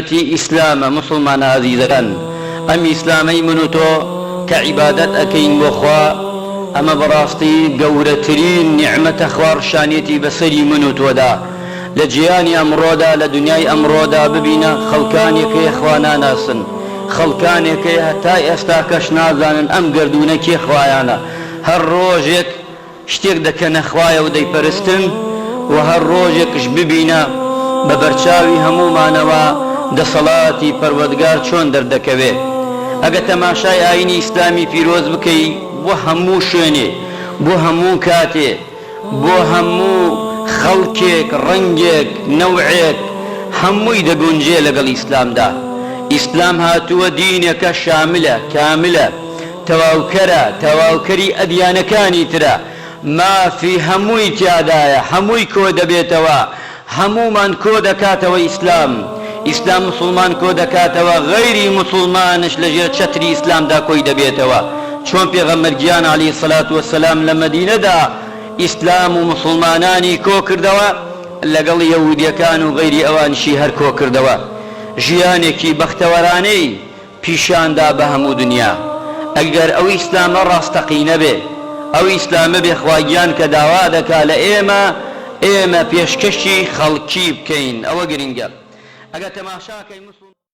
إسلام مسلمان عزيزان أم إسلامي منوتو كعبادة أكين بخوا أما براستي قورترين نعمة خوار شانيتي بسري منوتو دا لجياني أمرودا لدنياي أمرودا ببينا خلقاني كي إخوانا ناسن خلقاني كي هتاي استاكش نازانن أم قردونا كي إخوايانا هر روجك شتيك دكنا إخوايا ودي برستن وهر روجكش ببينا ببرچاوي همو مانوا دەسەڵاتی پەروەردگار چۆن دەردەکەوێ ئەگە تەماشای ئاینی ئیسلامی پیرۆز بکەی بۆ هەموو شوێنێ بۆ هەموو کاتێ بۆ هەموو خەڵکێک ڕەنگێک نەوعێک هەمووی دەگونجێ لەگەڵ ئیسلامدا. ئیسلام هاتووە دینێکە شاملە کاملە تەواوکەرە تەواوکەری ئەدیانەکانی ترە مافی هەمووی تیادایە هەمووی کۆ دەبێتەوە هەموومان کۆ دەکاتەوە ئیسلام مسلمان کۆ دەکاتەوە غەیری مسلمانش لەژێر چەتری ئیسلامدا کۆی دەبێتەوە چۆن پێغەمبەر گیان عەلەیهی سەڵات وەسەلام لە مەدینەدا ئیسلام و مسلمانانی کۆ کردەوە لەگەڵ یەهودیەکان و غەیری ئەوانشی هەر کۆ کردەوە ژیانێکی بەختەوەرانەی پیشاندا بە هەموو دنیا. ئەگەر ئەو ئیسلامە ڕاستەقینە بێ ئەو ئیسلامە بێ خواگیان کە داوا دەکا لە ئێمە پێشکەشی خەڵکی بکەین ئەوە گرنگە. ئەگە تەماشاکەی مسلمان